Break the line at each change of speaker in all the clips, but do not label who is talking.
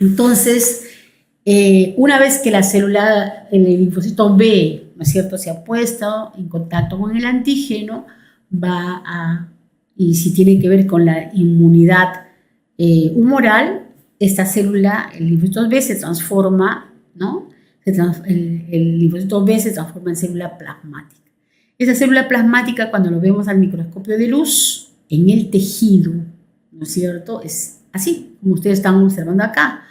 Entonces, una vez que la célula, el linfocito B, ¿no es cierto?, se ha puesto en contacto con el antígeno, y si tiene que ver con la inmunidad humoral, esta célula, el linfocito B, se transforma, ¿no? El linfocito B se transforma en célula plasmática. Esa célula plasmática, cuando lo vemos al microscopio de luz, en el tejido, ¿no es cierto?, es así, como ustedes están observando acá.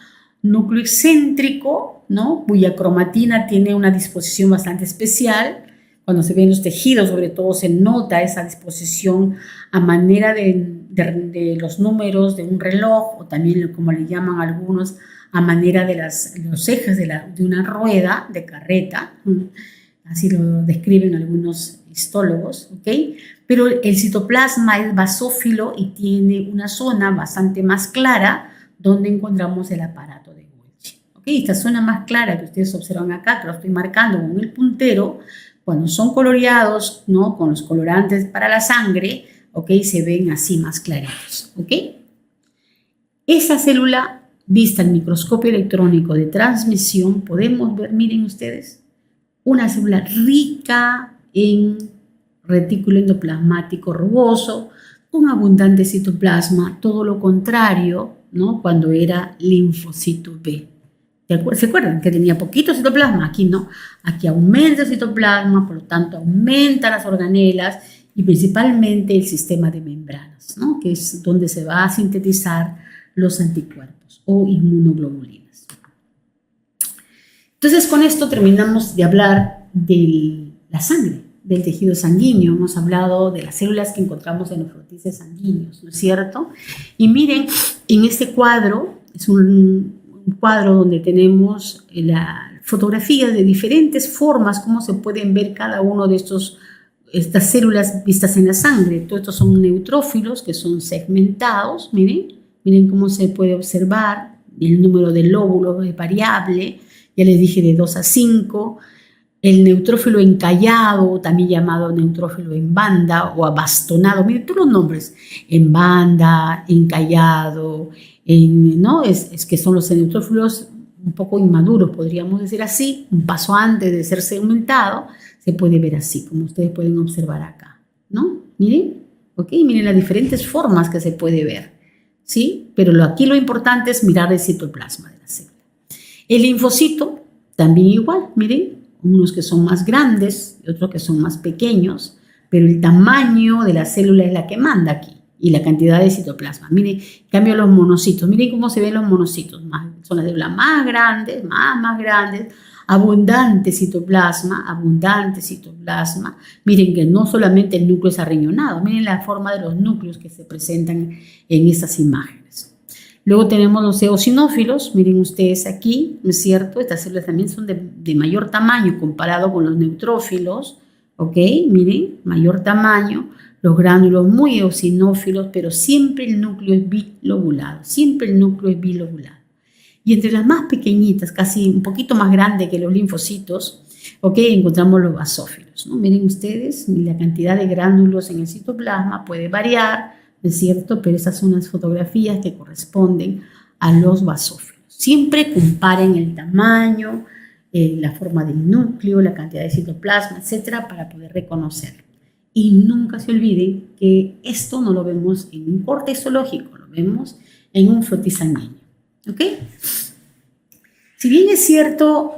Núcleo excéntrico, ¿no?, cuya cromatina tiene una disposición bastante especial. Cuando se ven los tejidos, sobre todo, se nota esa disposición a manera de los números de un reloj, o también, como le llaman algunos, a manera de los ejes de una rueda de carreta. Así lo describen algunos histólogos, ¿ok? Pero el citoplasma es basófilo y tiene una zona bastante más clara donde encontramos el aparato de Golgi. ¿Ok? Esta zona más clara que ustedes observan acá, que lo estoy marcando con el puntero, cuando son coloreados, ¿no?, con los colorantes para la sangre, ¿ok?, se ven así más claritos. ¿Ok? Esa célula, vista al microscopio electrónico de transmisión, podemos ver, miren ustedes, una célula rica en retículo endoplasmático rugoso, con abundante citoplasma, todo lo contrario, ¿no?, cuando era linfocito B. ¿Se acuerdan que tenía poquito citoplasma? Aquí no. Aquí aumenta el citoplasma, por lo tanto aumentan las organelas y principalmente el sistema de membranas, ¿no?, que es donde se va a sintetizar los anticuerpos o inmunoglobulinas. Entonces, con esto terminamos de hablar de la sangre, del tejido sanguíneo. Hemos hablado de las células que encontramos en los frotices sanguíneos, ¿no es cierto? Y miren, en este cuadro, es un cuadro donde tenemos la fotografía de diferentes formas, cómo se pueden ver cada uno de estas células vistas en la sangre. Todos estos son neutrófilos que son segmentados, miren cómo se puede observar. El número de lóbulos es variable, ya les dije, de 2 a 5. El neutrófilo encallado, también llamado neutrófilo en banda o abastonado, miren todos los nombres, en banda, encallado, ¿no? Es que son los neutrófilos un poco inmaduros, podríamos decir así, un paso antes de ser segmentado, se puede ver así, como ustedes pueden observar acá, ¿no? Miren, ¿ok? Miren las diferentes formas que se puede ver, ¿sí? Pero aquí lo importante es mirar el citoplasma de la célula. El linfocito, también igual, miren, unos que son más grandes y otros que son más pequeños, pero el tamaño de la célula es la que manda aquí y la cantidad de citoplasma. Miren, en cambio los monocitos, miren cómo se ven los monocitos, son las células más grandes, más grandes, abundante citoplasma. Miren que no solamente el núcleo es arriñonado, miren la forma de los núcleos que se presentan en estas imágenes. Luego tenemos los eosinófilos, miren ustedes aquí, ¿no es cierto? Estas células también son de mayor tamaño comparado con los neutrófilos, ¿ok? Miren, mayor tamaño, los gránulos muy eosinófilos, pero siempre el núcleo es bilobulado, Y entre las más pequeñitas, casi un poquito más grande que los linfocitos, ¿ok?, encontramos los basófilos, ¿no? Miren ustedes, la cantidad de gránulos en el citoplasma puede variar, ¿no es cierto?, pero esas son las fotografías que corresponden a los basófilos. Siempre comparen el tamaño, la forma del núcleo, la cantidad de citoplasma, etcétera, para poder reconocerlo. Y nunca se olviden que esto no lo vemos en un corte histológico, lo vemos en un frotis sanguíneo. ¿Ok? Si bien es cierto,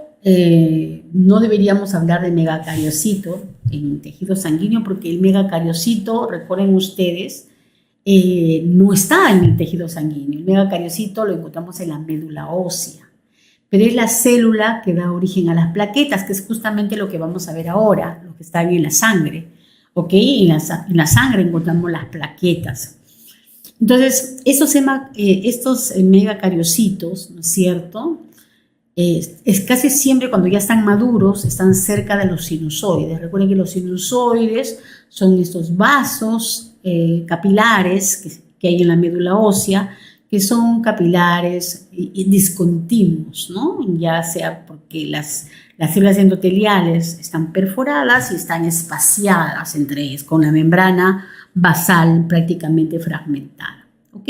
no deberíamos hablar de megacariocito en tejido sanguíneo, porque el megacariocito, recuerden ustedes, no está en el tejido sanguíneo. El megacariocito lo encontramos en la médula ósea, pero es la célula que da origen a las plaquetas, que es justamente lo que vamos a ver ahora, lo que están en la sangre. ¿Ok? En la sangre encontramos las plaquetas. Entonces, estos megacariocitos, ¿no es cierto?, es casi siempre cuando ya están maduros, están cerca de los sinusoides. Recuerden que los sinusoides son estos vasos capilares que hay en la médula ósea, que son capilares discontinuos, ¿no? Ya sea porque las células endoteliales están perforadas y están espaciadas entre ellas, con la membrana basal prácticamente fragmentada, ¿ok?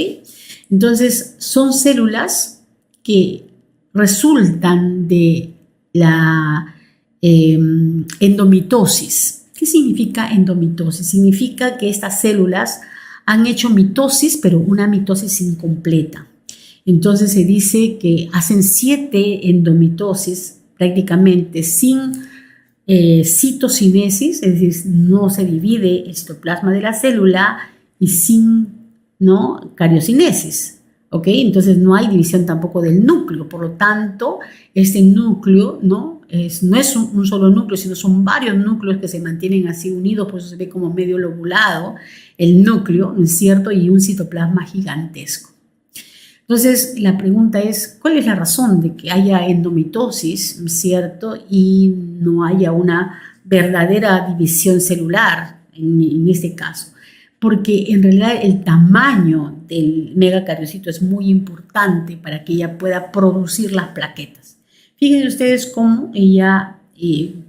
Entonces, son células que resultan de la endomitosis. ¿Qué significa endomitosis? Significa que estas células han hecho mitosis, pero una mitosis incompleta. Entonces se dice que hacen 7 endomitosis prácticamente sin citocinesis, es decir, no se divide el citoplasma de la célula, y sin, ¿no?, cariocinesis. ¿Ok? Entonces no hay división tampoco del núcleo, por lo tanto, este núcleo no es un solo núcleo, sino son varios núcleos que se mantienen así unidos, por eso se ve como medio lobulado el núcleo, ¿no es cierto? Y un citoplasma gigantesco. Entonces, la pregunta es, ¿cuál es la razón de que haya endomitosis, ¿no es cierto? Y no haya una verdadera división celular en este caso. Porque en realidad el tamaño del megacariocito es muy importante para que ella pueda producir las plaquetas. Fíjense ustedes cómo ella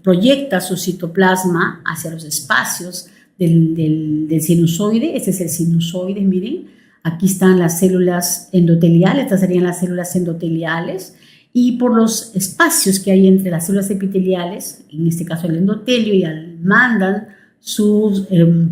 proyecta su citoplasma hacia los espacios del sinusoide. Este es el sinusoide, miren. Aquí están las células endoteliales, estas serían las células endoteliales, y por los espacios que hay entre las células epiteliales, en este caso el endotelio, y mandan sus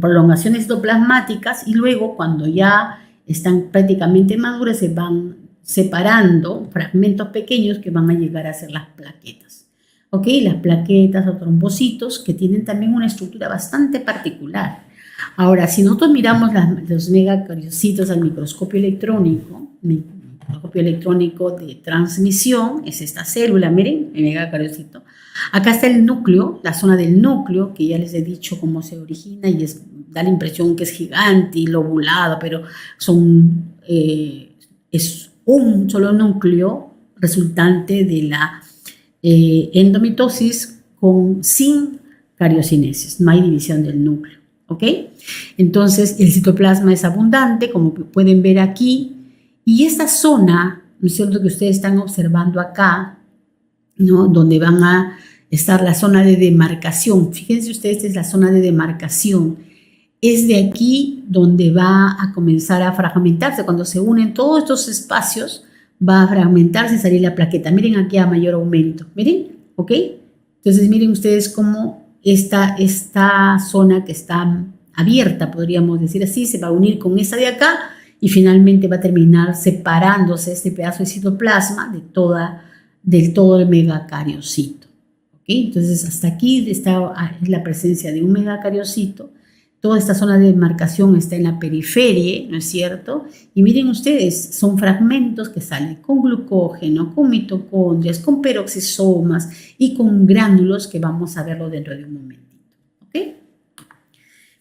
prolongaciones citoplasmáticas, y luego cuando ya están prácticamente maduras se van separando fragmentos pequeños que van a llegar a ser las plaquetas. ¿Ok? Las plaquetas o trombocitos que tienen también una estructura bastante particular. Ahora, si nosotros miramos los megacariocitos al microscopio electrónico de transmisión, es esta célula, miren, el megacariocito. Acá está el núcleo, la zona del núcleo, que ya les he dicho cómo se origina y da la impresión que es gigante y lobulado, pero es un solo núcleo resultante de la endomitosis sin cariocinesis, no hay división del núcleo. ¿Ok? Entonces, el citoplasma es abundante, como pueden ver aquí, y esta zona, ¿no es cierto?, que ustedes están observando acá, ¿no?, donde van a estar la zona de demarcación. Fíjense ustedes, esta es la zona de demarcación. Es de aquí donde va a comenzar a fragmentarse. Cuando se unen todos estos espacios, va a fragmentarse y salir la plaqueta. Miren aquí a mayor aumento. Miren, ¿ok? Entonces, miren ustedes cómo esta zona que está abierta, podríamos decir así, se va a unir con esa de acá y finalmente va a terminar separándose este pedazo de citoplasma del todo el megacariocito. ¿Okay? Entonces, hasta aquí es la presencia de un megacariocito. Toda esta zona de demarcación está en la periferia, ¿no es cierto? Y miren ustedes, son fragmentos que salen con glucógeno, con mitocondrias, con peroxisomas y con gránulos que vamos a verlo dentro de un momentito. ¿Ok?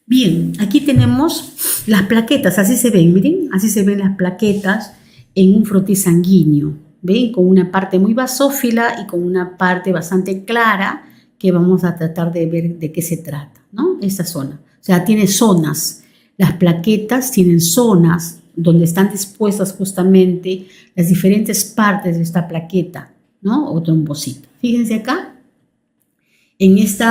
Bien, aquí tenemos las plaquetas, así se ven, miren, así se ven las plaquetas en un frotis sanguíneo. ¿Ven? Con una parte muy basófila y con una parte bastante clara que vamos a tratar de ver de qué se trata, ¿no? Esta zona. O sea, tiene zonas. Las plaquetas tienen zonas donde están dispuestas justamente las diferentes partes de esta plaqueta, ¿no? O trombocito. Fíjense acá, en este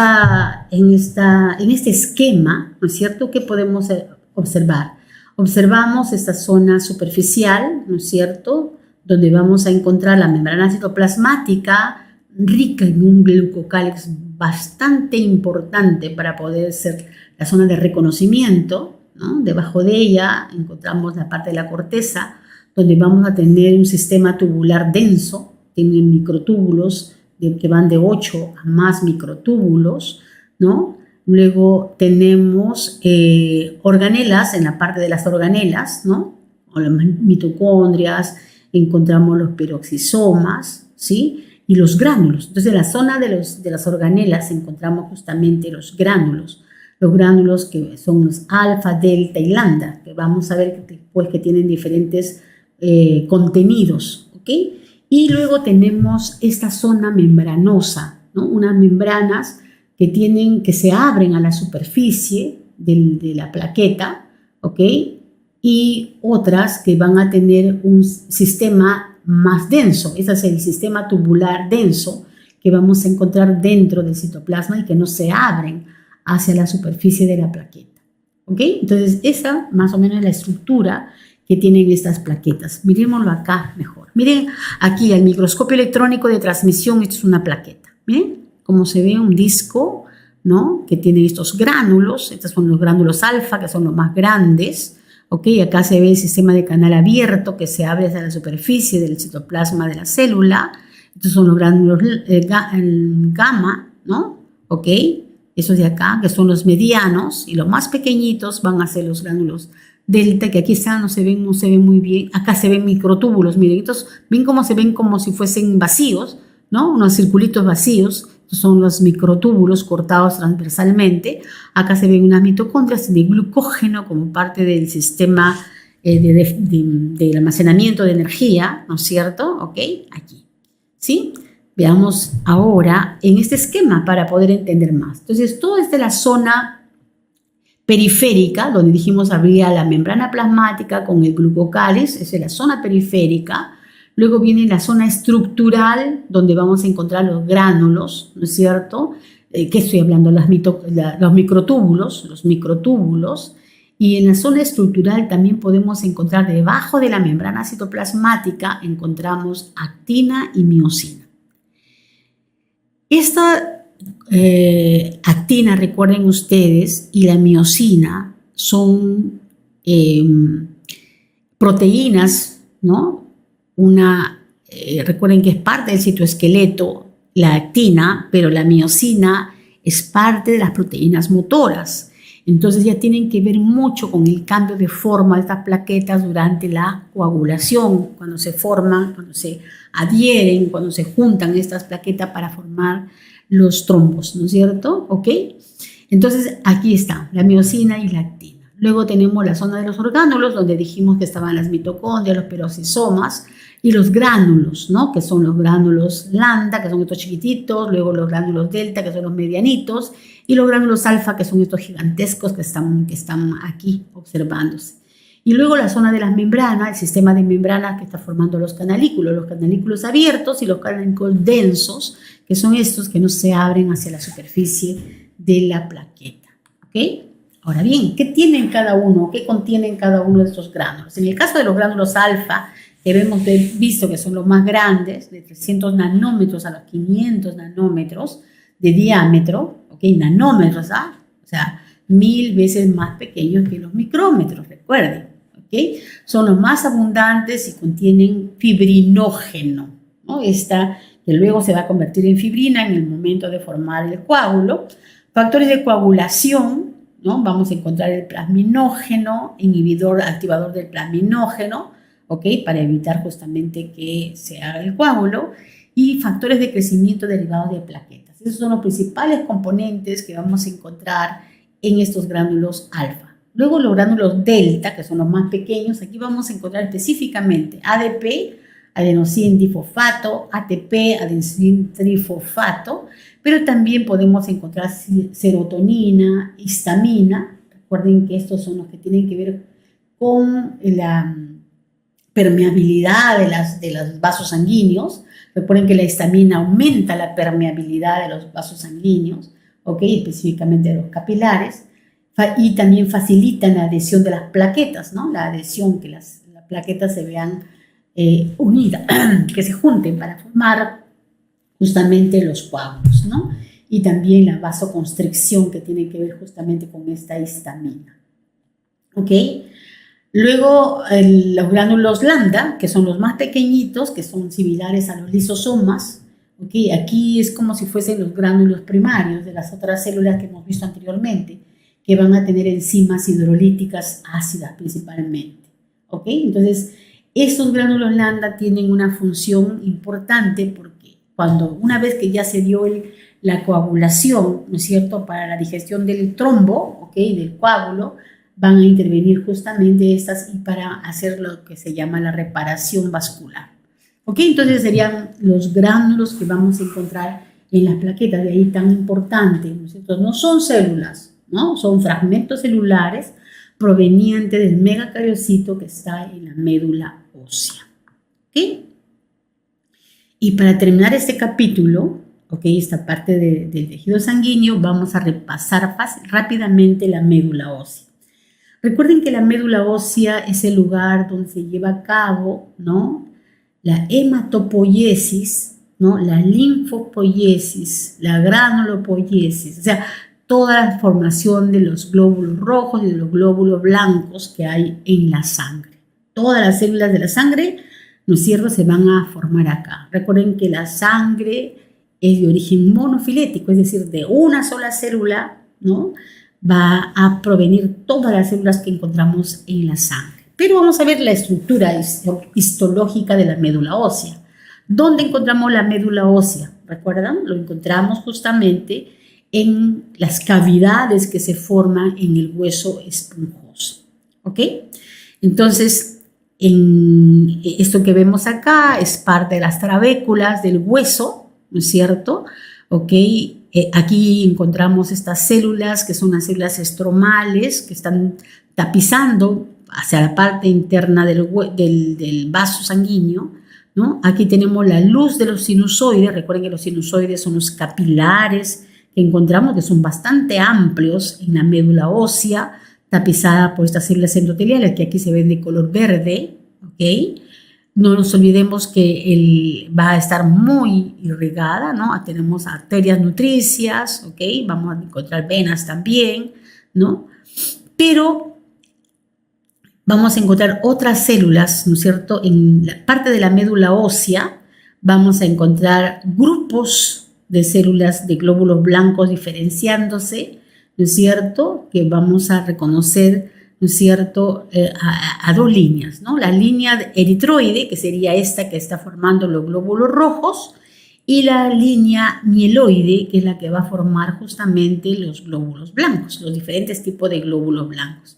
esquema, ¿no es cierto?, ¿qué podemos observar? Observamos esta zona superficial, ¿no es cierto?, donde vamos a encontrar la membrana citoplasmática rica en un glucocálix bastante importante para poder ser la zona de reconocimiento, ¿no? Debajo de ella encontramos la parte de la corteza, donde vamos a tener un sistema tubular denso, tienen microtúbulos que van de 8 a más microtúbulos, ¿no? Luego tenemos organelas, en la parte de las organelas, ¿no? O las mitocondrias, encontramos los peroxisomas, ¿sí?, y los gránulos. Entonces, en la zona de las organelas encontramos justamente los gránulos que son los alfa, delta y lambda, que vamos a ver después que tienen diferentes contenidos, ¿ok? Y luego tenemos esta zona membranosa, ¿no? Unas membranas que se abren a la superficie de la plaqueta, ¿ok? Y otras que van a tener un sistema más denso. Ese es el sistema tubular denso que vamos a encontrar dentro del citoplasma y que no se abren hacia la superficie de la plaqueta. ¿Ok? Entonces, esa más o menos es la estructura que tienen estas plaquetas. Miremoslo acá mejor. Miren aquí el microscopio electrónico de transmisión, esto es una plaqueta. Miren cómo se ve un disco, ¿no? Que tiene estos gránulos, estos son los gránulos alfa, que son los más grandes. ¿Ok? Acá se ve el sistema de canal abierto que se abre hacia la superficie del citoplasma de la célula. Estos son los gránulos gamma, ¿no? ¿Ok? Esos de acá, que son los medianos, y los más pequeñitos van a ser los gránulos delta, que aquí están, no se ven muy bien. Acá se ven microtúbulos, miren, estos ven cómo se ven como si fuesen vacíos, ¿no? Unos circulitos vacíos. Estos son los microtúbulos cortados transversalmente. Acá se ven unas mitocondrias de glucógeno como parte del sistema de almacenamiento de energía, ¿no es cierto? ¿Ok? Aquí, ¿sí? Veamos ahora en este esquema para poder entender más. Entonces, todo es de la zona periférica, donde dijimos habría la membrana plasmática con el glucocáliz, esa es la zona periférica. Luego viene la zona estructural, donde vamos a encontrar los gránulos, ¿no es cierto? ¿Qué estoy hablando? Los microtúbulos. Y en la zona estructural también podemos encontrar debajo de la membrana citoplasmática, encontramos actina y miosina. Esta actina, recuerden ustedes, y la miosina son proteínas, ¿no? Recuerden que es parte del citoesqueleto, la actina, pero la miosina es parte de las proteínas motoras. Entonces ya tienen que ver mucho con el cambio de forma de estas plaquetas durante la coagulación, cuando se forman, cuando se adhieren, cuando se juntan estas plaquetas para formar los trombos, ¿no es cierto? ¿Ok? Entonces aquí está la miosina y la actina. Luego tenemos la zona de los orgánulos, donde dijimos que estaban las mitocondrias, los peroxisomas y los gránulos, ¿no? Que son los gránulos lambda, que son estos chiquititos, luego los gránulos delta, que son los medianitos, y los gránulos alfa, que son estos gigantescos que están aquí observándose. Y luego la zona de las membranas, el sistema de membranas que está formando los canalículos abiertos y los canalículos densos, que son estos que no se abren hacia la superficie de la plaqueta. ¿Ok? Ahora bien, ¿qué tienen cada uno? ¿Qué contienen cada uno de estos gránulos? En el caso de los gránulos alfa, que hemos visto que son los más grandes, de 300 nanómetros a los 500 nanómetros de diámetro, ¿ok? Nanómetros, ¿ah? O sea, 1000 veces más pequeños que los micrómetros, recuerden, ¿ok? Son los más abundantes y contienen fibrinógeno, ¿no? Que luego se va a convertir en fibrina en el momento de formar el coágulo. Factores de coagulación, ¿no? Vamos a encontrar el plasminógeno, inhibidor, activador del plasminógeno, ¿ok? Para evitar justamente que se haga el coágulo, y factores de crecimiento derivados de plaquetas. Esos son los principales componentes que vamos a encontrar en estos gránulos alfa. Luego los gránulos delta, que son los más pequeños, aquí vamos a encontrar específicamente ADP, adenosín difosfato, ATP, adenosín trifosfato, pero también podemos encontrar serotonina, histamina. Recuerden que estos son los que tienen que ver con la permeabilidad de los vasos sanguíneos. Recuerden que la histamina aumenta la permeabilidad de los vasos sanguíneos, ¿ok? Específicamente de los capilares, y también facilitan la adhesión de las plaquetas, ¿no? La adhesión, que las plaquetas se vean unidas, que se junten para formar justamente los coágulos, ¿no? Y también la vasoconstricción, que tiene que ver justamente con esta histamina, ¿ok? Luego los gránulos lambda, que son los más pequeñitos, que son similares a los lisosomas, ¿okay? Aquí es como si fuesen los gránulos primarios de las otras células que hemos visto anteriormente, que van a tener enzimas hidrolíticas ácidas principalmente, ¿ok? Entonces, estos gránulos lambda tienen una función importante porque una vez que ya se dio la coagulación, ¿no es cierto?, para la digestión del trombo, ¿ok?, del coágulo, van a intervenir justamente estas y para hacer lo que se llama la reparación vascular. ¿Ok? Entonces serían los gránulos que vamos a encontrar en las plaquetas, de ahí tan importante, ¿no es cierto? No son células, ¿no? Son fragmentos celulares provenientes del megacariocito que está en la médula ósea. ¿Ok? Y para terminar este capítulo, ¿ok?, esta parte del tejido sanguíneo, vamos a repasar rápidamente la médula ósea. Recuerden que la médula ósea es el lugar donde se lleva a cabo, ¿no?, la hematopoiesis, ¿no?, la linfopoiesis, la granulopoiesis, o sea, toda la formación de los glóbulos rojos y de los glóbulos blancos que hay en la sangre. Todas las células de la sangre, ¿no es cierto?, se van a formar acá. Recuerden que la sangre es de origen monofilético, es decir, de una sola célula, ¿no?, va a provenir todas las células que encontramos en la sangre. Pero vamos a ver la estructura histológica de la médula ósea. ¿Dónde encontramos la médula ósea? ¿Recuerdan? Lo encontramos justamente en las cavidades que se forman en el hueso esponjoso. ¿Ok? Entonces, esto que vemos acá es parte de las trabéculas del hueso, ¿no es cierto? ¿Ok? Aquí encontramos estas células que son las células estromales que están tapizando hacia la parte interna del vaso sanguíneo, ¿no? Aquí tenemos la luz de los sinusoides. Recuerden que los sinusoides son los capilares que encontramos, que son bastante amplios en la médula ósea, tapizada por estas células endoteliales que aquí se ven de color verde, ¿ok? No nos olvidemos que va a estar muy irrigada, ¿no? Tenemos arterias nutricias, ¿ok? Vamos a encontrar venas también, ¿no? Pero vamos a encontrar otras células, ¿no es cierto? En la parte de la médula ósea vamos a encontrar grupos de células de glóbulos blancos diferenciándose, ¿no es cierto?, que vamos a reconocer, ¿no es cierto?, a dos líneas, ¿no? La línea eritroide, que sería esta que está formando los glóbulos rojos, y la línea mieloide, que es la que va a formar justamente los glóbulos blancos, los diferentes tipos de glóbulos blancos.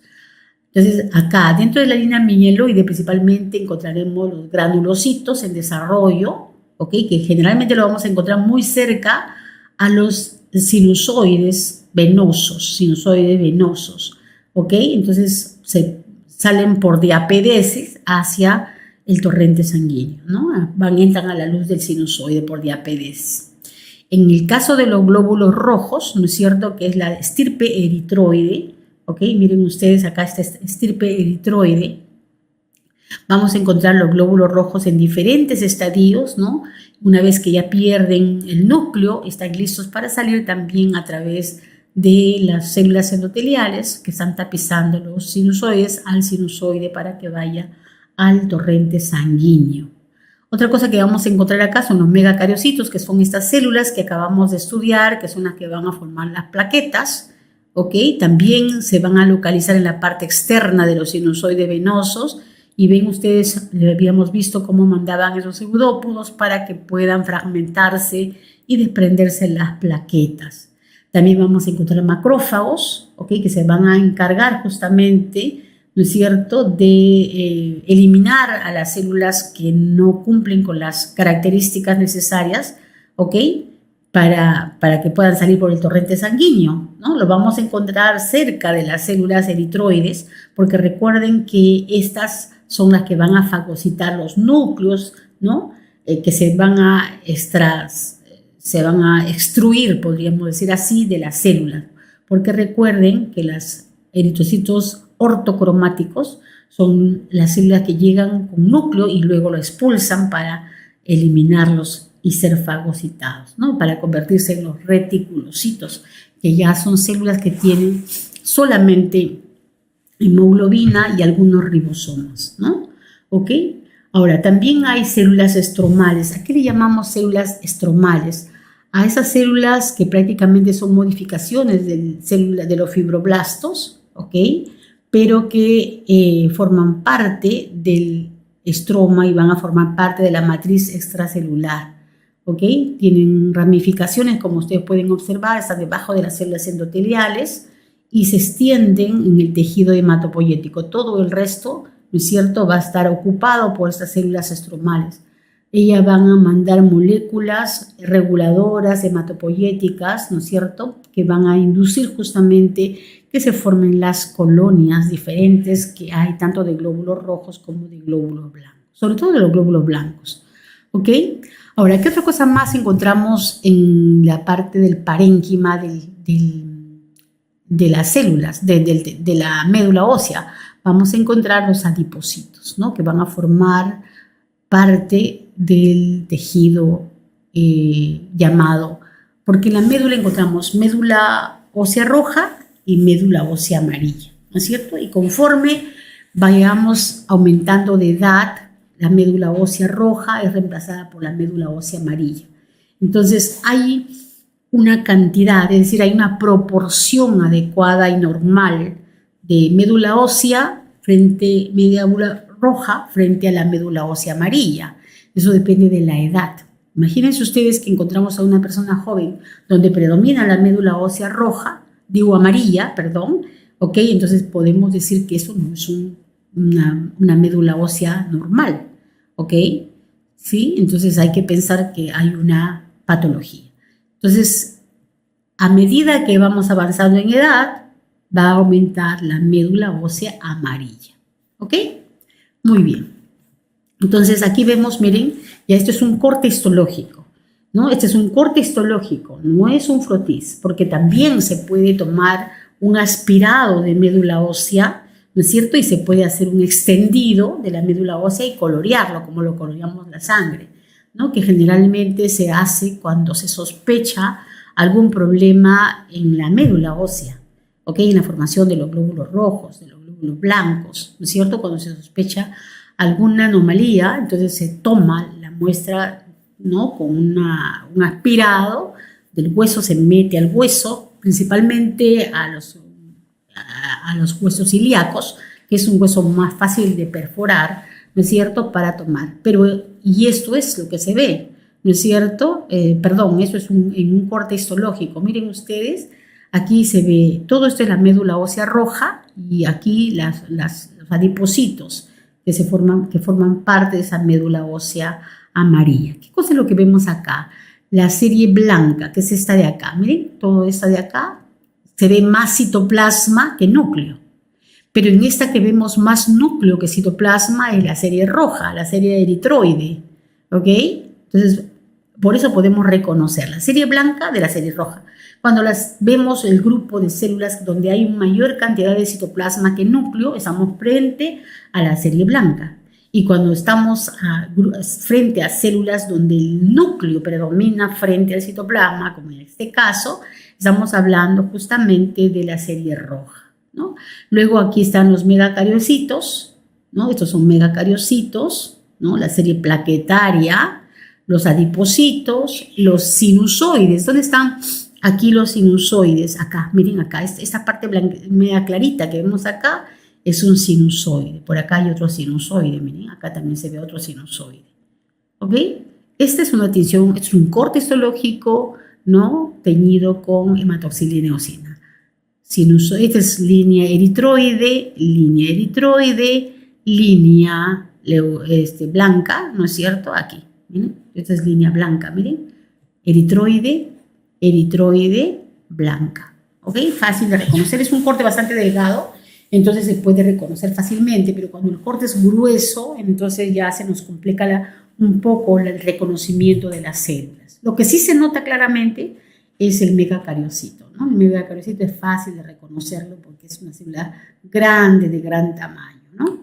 Entonces, acá, dentro de la línea mieloide, principalmente encontraremos los granulocitos en desarrollo, ¿ok?, que generalmente lo vamos a encontrar muy cerca a los sinusoides venosos, ¿ok? Entonces, salen por diapedesis hacia el torrente sanguíneo, ¿no? Entran a la luz del sinusoide por diapedesis. En el caso de los glóbulos rojos, ¿no es cierto?, que es la estirpe eritroide, ¿ok? Miren ustedes acá esta estirpe eritroide. Vamos a encontrar los glóbulos rojos en diferentes estadios, ¿no? Una vez que ya pierden el núcleo, están listos para salir también a través de las células endoteliales que están tapizando los sinusoides al sinusoide para que vaya al torrente sanguíneo. Otra cosa que vamos a encontrar acá son los megacariocitos, que son estas células que acabamos de estudiar, que son las que van a formar las plaquetas, ¿ok? También se van a localizar en la parte externa de los sinusoides venosos. Y ven ustedes, habíamos visto cómo mandaban esos pseudópodos para que puedan fragmentarse y desprenderse las plaquetas. También vamos a encontrar macrófagos, ¿ok?, que se van a encargar justamente, ¿no es cierto?, de eliminar a las células que no cumplen con las características necesarias, ¿ok?, para que puedan salir por el torrente sanguíneo, ¿no? Lo vamos a encontrar cerca de las células eritroides, porque recuerden que estas son las que van a fagocitar los núcleos, ¿no?, que se van a extruir, podríamos decir así, de las células. Porque recuerden que los eritrocitos ortocromáticos son las células que llegan con núcleo y luego lo expulsan para eliminarlos y ser fagocitados, ¿no?, para convertirse en los reticulocitos, que ya son células que tienen solamente hemoglobina y algunos ribosomas, ¿no? ¿Ok? Ahora, también hay células estromales. ¿A qué le llamamos células estromales? A esas células que prácticamente son modificaciones de los fibroblastos, ¿ok?, pero que forman parte del estroma y van a formar parte de la matriz extracelular, ¿ok? Tienen ramificaciones, como ustedes pueden observar, están debajo de las células endoteliales y se extienden en el tejido hematopoyético. Todo el resto, ¿no es cierto?, va a estar ocupado por estas células estromales. Ellas van a mandar moléculas reguladoras hematopoyéticas, ¿no es cierto?, que van a inducir justamente que se formen las colonias diferentes que hay, tanto de glóbulos rojos como de glóbulos blancos, sobre todo de los glóbulos blancos, ¿ok? Ahora, ¿qué otra cosa más encontramos en la parte del parénquima de las células, de la médula ósea, vamos a encontrar los adipocitos, ¿no? Que van a formar parte del tejido llamado, porque en la médula encontramos médula ósea roja y médula ósea amarilla, ¿no es cierto? Y conforme vayamos aumentando de edad, la médula ósea roja es reemplazada por la médula ósea amarilla. Entonces hay una cantidad, es decir, hay una proporción adecuada y normal de médula ósea médula roja frente a la médula ósea amarilla. Eso depende de la edad. Imagínense ustedes que encontramos a una persona joven donde predomina la médula ósea amarilla, ¿ok? Entonces podemos decir que eso no es una médula ósea normal, ¿ok? ¿Sí? Entonces hay que pensar que hay una patología. Entonces, a medida que vamos avanzando en edad, va a aumentar la médula ósea amarilla, ¿ok? Muy bien. Entonces, aquí vemos, miren, ya esto es un corte histológico, ¿no? Este es un corte histológico, no es un frotis, porque también se puede tomar un aspirado de médula ósea, ¿no es cierto? Y se puede hacer un extendido de la médula ósea y colorearlo, como lo coloreamos la sangre, ¿no? Que generalmente se hace cuando se sospecha algún problema en la médula ósea, ¿ok? En la formación de los glóbulos rojos, de los glóbulos blancos, ¿no es cierto? Cuando se sospecha alguna anomalía, entonces se toma la muestra, ¿no? Con un aspirado del hueso, se mete al hueso, principalmente a los huesos ilíacos, que es un hueso más fácil de perforar, ¿no es cierto?, para tomar. Y esto es lo que se ve, ¿no es cierto? Eso es en un corte histológico. Miren ustedes, aquí se ve, todo esto es la médula ósea roja y aquí los adipocitos que forman parte de esa médula ósea amarilla. ¿Qué cosa es lo que vemos acá? La serie blanca, que es esta de acá. Miren, todo esta de acá se ve más citoplasma que núcleo. Pero en esta que vemos más núcleo que citoplasma es la serie roja, la serie eritroide, ¿ok? Entonces, por eso podemos reconocer la serie blanca de la serie roja. Cuando vemos el grupo de células donde hay mayor cantidad de citoplasma que núcleo, estamos frente a la serie blanca. Y cuando estamos frente a células donde el núcleo predomina frente al citoplasma, como en este caso, estamos hablando justamente de la serie roja, ¿no? Luego aquí están los megacariocitos, ¿no? Estos son megacariocitos, ¿no? La serie plaquetaria, los adipocitos, los sinusoides. ¿Dónde están aquí los sinusoides? Acá, miren acá, esta parte media clarita que vemos acá es un sinusoide. Por acá hay otro sinusoide, miren, acá también se ve otro sinusoide. ¿Ok? Esta es una tinción, es un corte histológico, ¿no? Teñido con hematoxilina eosina. Esta es línea eritroide, línea blanca, ¿no es cierto? Aquí, miren, esta es línea blanca, miren, eritroide, blanca, ¿ok? Fácil de reconocer, es un corte bastante delgado, entonces se puede reconocer fácilmente, pero cuando el corte es grueso, entonces ya se nos complica un poco el reconocimiento de las células. Lo que sí se nota claramente es el megacariocito, ¿no? El megacariocito es fácil de reconocerlo porque es una célula grande, de gran tamaño, ¿no?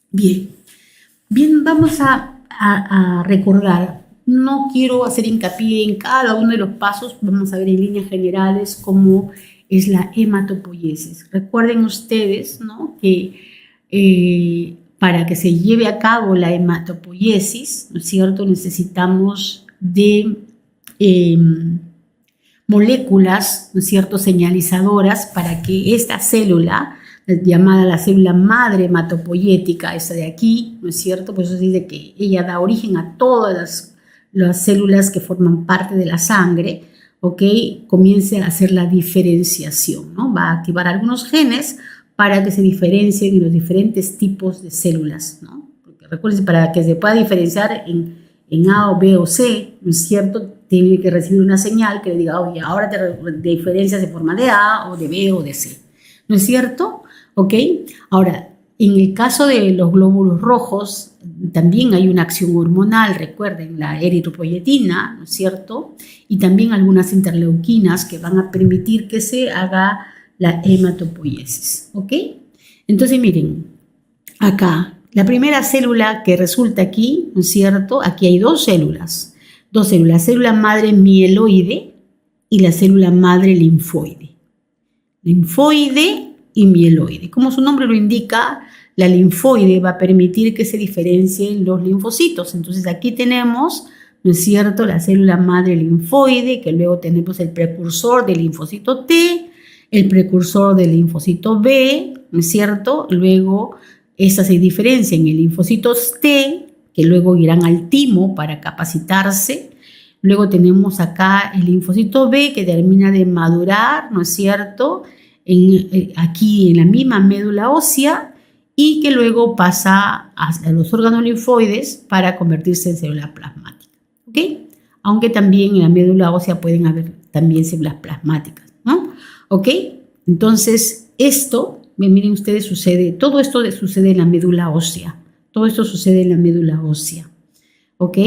Bien, vamos a recordar. No quiero hacer hincapié en cada uno de los pasos, vamos a ver en líneas generales cómo es la hematopoiesis. Recuerden ustedes, ¿no?, que para que se lleve a cabo la hematopoiesis, ¿no es cierto?, necesitamos de moléculas, ¿no es cierto?, señalizadoras para que esta célula, llamada la célula madre hematopoyética, esta de aquí, ¿no es cierto?, pues eso dice que ella da origen a todas las células que forman parte de la sangre, ¿ok?, comience a hacer la diferenciación, ¿no? Va a activar algunos genes para que se diferencien los diferentes tipos de células, ¿no? Porque recuerden, para que se pueda diferenciar en A o B o C, ¿no es cierto?, tiene que recibir una señal que le diga, oye, ahora te diferencias de forma de A o de B o de C, ¿no es cierto? ¿Ok? Ahora, en el caso de los glóbulos rojos, también hay una acción hormonal, recuerden, la eritropoyetina, ¿no es cierto? Y también algunas interleuquinas que van a permitir que se haga la hematopoiesis, ¿ok? Entonces miren, acá, la primera célula que resulta aquí, ¿no es cierto? Aquí hay dos células, célula madre mieloide y la célula madre linfoide. Linfoide y mieloide. Como su nombre lo indica, la linfoide va a permitir que se diferencien los linfocitos. Entonces aquí tenemos, ¿no es cierto?, la célula madre linfoide, que luego tenemos el precursor del linfocito T, el precursor del linfocito B, ¿no es cierto? Luego estas se diferencian en linfocitos T, que luego irán al timo para capacitarse. Luego tenemos acá el linfocito B, que termina de madurar, ¿no es cierto?, aquí en la misma médula ósea, y que luego pasa a los órganos linfoides para convertirse en célula plasmática, ¿ok? Aunque también en la médula ósea pueden haber también células plasmáticas, ¿no? ¿Ok? Entonces, esto, miren ustedes, todo esto sucede en la médula ósea. Todo esto sucede en la médula ósea, ¿ok?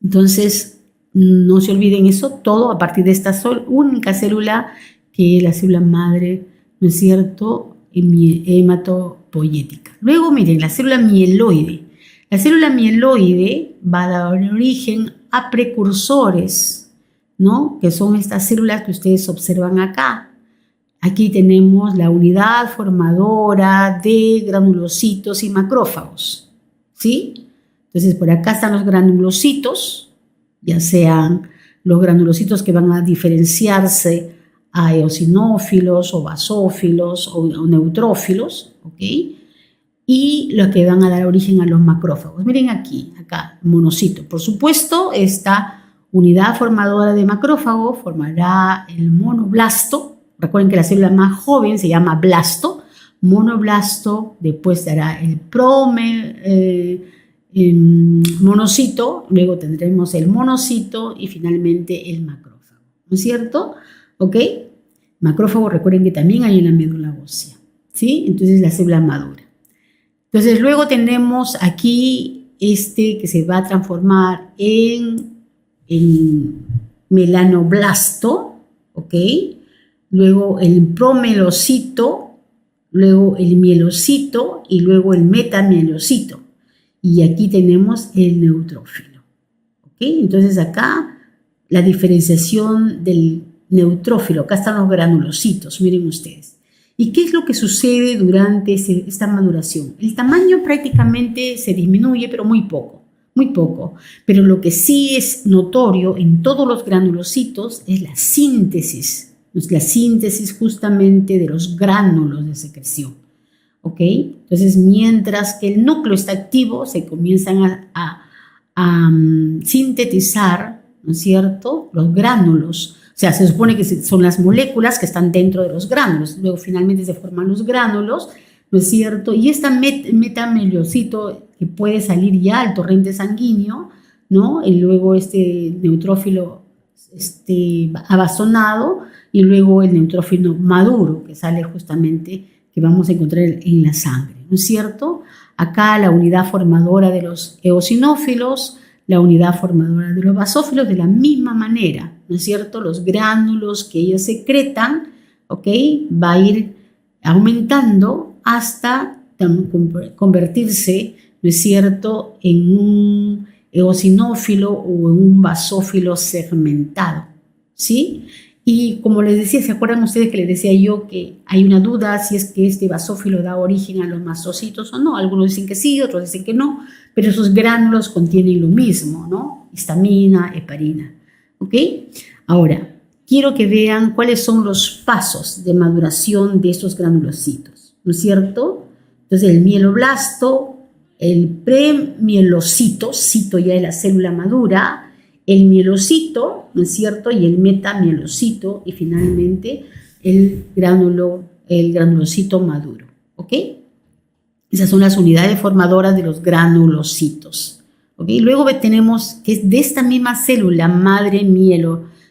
Entonces, no se olviden eso, todo a partir de esta única célula, que es la célula madre, ¿no es cierto?, hematopoietica. Luego, miren, la célula mieloide. La célula mieloide va a dar origen a precursores, ¿no?, que son estas células que ustedes observan acá. Aquí tenemos la unidad formadora de granulocitos y macrófagos, ¿sí? Entonces, por acá están los granulocitos, ya sean los granulocitos que van a diferenciarse a eosinófilos o basófilos o neutrófilos, ¿ok? Y los que van a dar origen a los macrófagos. Miren aquí, acá, monocito. Por supuesto, esta unidad formadora de macrófago formará el monoblasto. Recuerden que la célula más joven se llama blasto. Monoblasto, después dará el monocito, luego tendremos el monocito y finalmente el macrófago, ¿no es cierto? ¿Ok? Macrófago, recuerden que también hay en la médula ósea, ¿sí? Entonces la célula madura. Entonces luego tenemos aquí que se va a transformar en melanoblasto, ¿ok? Luego el promelocito, luego el mielocito y luego el metamielocito. Y aquí tenemos el neutrófilo, ¿ok? Entonces acá la diferenciación del neutrófilo, acá están los granulocitos, miren ustedes. ¿Y qué es lo que sucede durante esta maduración? El tamaño prácticamente se disminuye, pero muy poco. Pero lo que sí es notorio en todos los granulocitos es la síntesis justamente de los gránulos de secreción, ¿ok? Entonces, mientras que el núcleo está activo, se comienzan a sintetizar, ¿no es cierto?, los gránulos. O sea, se supone que son las moléculas que están dentro de los gránulos. Luego finalmente se forman los gránulos, ¿no es cierto? Y este metameliocito que puede salir ya al torrente sanguíneo, ¿no? Y luego este neutrófilo abasonado y luego el neutrófilo maduro que sale justamente, que vamos a encontrar en la sangre, ¿no es cierto? Acá la unidad formadora de los eosinófilos, la unidad formadora de los basófilos, de la misma manera, ¿no es cierto? Los gránulos que ellos secretan, ¿ok?, va a ir aumentando hasta convertirse, ¿no es cierto?, en un eosinófilo o en un basófilo segmentado, ¿sí? Y como les decía, ¿se acuerdan ustedes que les decía yo que hay una duda si es que este basófilo da origen a los mastocitos o no? Algunos dicen que sí, otros dicen que no, pero esos gránulos contienen lo mismo, ¿no? Histamina, heparina, ¿ok? Ahora, quiero que vean cuáles son los pasos de maduración de estos granulocitos, ¿no es cierto? Entonces, el mieloblasto, el premielocito, cito ya de la célula madura, el mielocito, ¿no es cierto?, y el metamielocito, y finalmente el granulocito maduro, ¿ok? Esas son las unidades formadoras de los granulocitos, ¿ok? Luego tenemos que de esta misma célula madre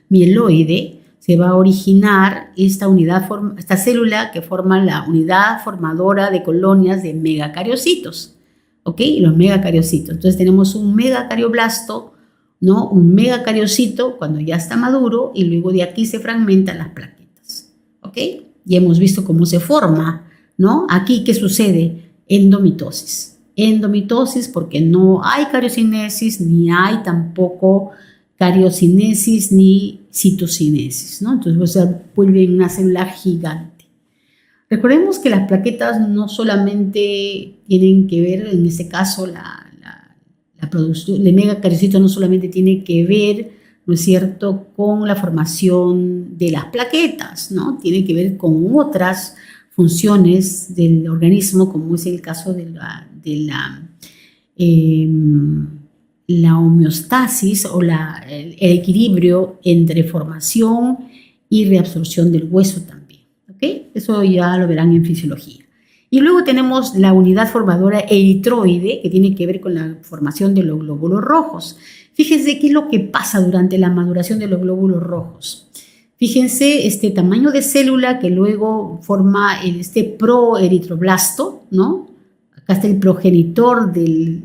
mieloide se va a originar esta célula que forma la unidad formadora de colonias de megacariocitos, ¿ok? Los megacariocitos. Entonces tenemos un megacarioplasto, ¿no? Un megacariocito cuando ya está maduro y luego de aquí se fragmentan las plaquetas, ¿ok? ¿ok? Ya hemos visto cómo se forma, ¿no? Aquí, ¿qué sucede? Endomitosis. Endomitosis porque no hay cariocinesis, ni hay tampoco cariocinesis ni citocinesis, ¿no? Entonces se vuelve una célula gigante. Recordemos que las plaquetas no solamente tienen que ver, en este caso, la producción de megacariocitos no solamente tiene que ver, ¿no es cierto?, con la formación de las plaquetas, ¿no? Tiene que ver con otras funciones del organismo, como es el caso de la homeostasis o el equilibrio entre formación y reabsorción del hueso también, ¿ok? Eso ya lo verán en fisiología. Y luego tenemos la unidad formadora eritroide, que tiene que ver con la formación de los glóbulos rojos. Fíjense qué es lo que pasa durante la maduración de los glóbulos rojos. Fíjense este tamaño de célula que luego forma este proeritroblasto, ¿no? Acá está el progenitor del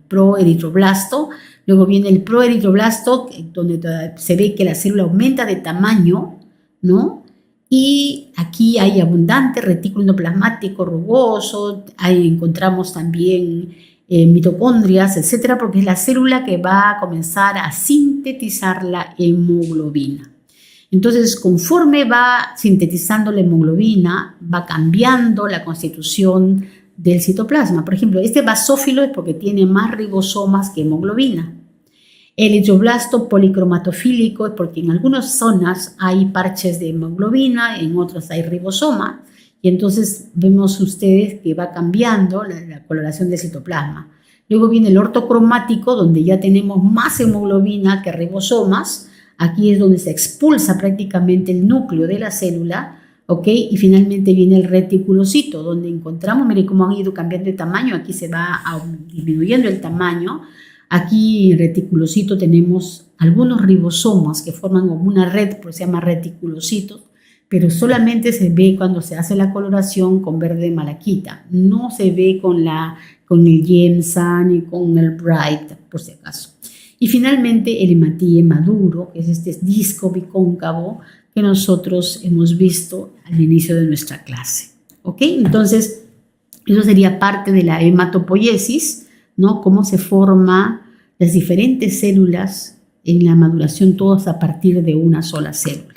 proeritroblasto. Luego viene el proeritroblasto, donde se ve que la célula aumenta de tamaño, ¿no? Y aquí hay abundante retículo endoplasmático rugoso, ahí encontramos también mitocondrias, etcétera, porque es la célula que va a comenzar a sintetizar la hemoglobina. Entonces, conforme va sintetizando la hemoglobina, va cambiando la constitución del citoplasma. Por ejemplo, este basófilo es porque tiene más ribosomas que hemoglobina. El eritroblasto policromatofílico es porque en algunas zonas hay parches de hemoglobina, en otras hay ribosoma, y entonces vemos ustedes que va cambiando la coloración del citoplasma. Luego viene el ortocromático, donde ya tenemos más hemoglobina que ribosomas. Aquí es donde se expulsa prácticamente el núcleo de la célula, ¿ok? Y finalmente viene el reticulocito, donde encontramos, miren cómo han ido cambiando de tamaño. Aquí se va disminuyendo el tamaño. Aquí en el reticulocito tenemos algunos ribosomas que forman como una red, por eso se llama reticulocitos, pero solamente se ve cuando se hace la coloración con verde malaquita. No se ve con el Giemsa ni con el Bright, por si acaso. Y finalmente el hematíe maduro, que es este disco bicóncavo que nosotros hemos visto al inicio de nuestra clase. ¿Ok? Entonces, eso sería parte de la hematopoiesis, ¿no? Cómo se forman las diferentes células en la maduración, todas a partir de una sola célula.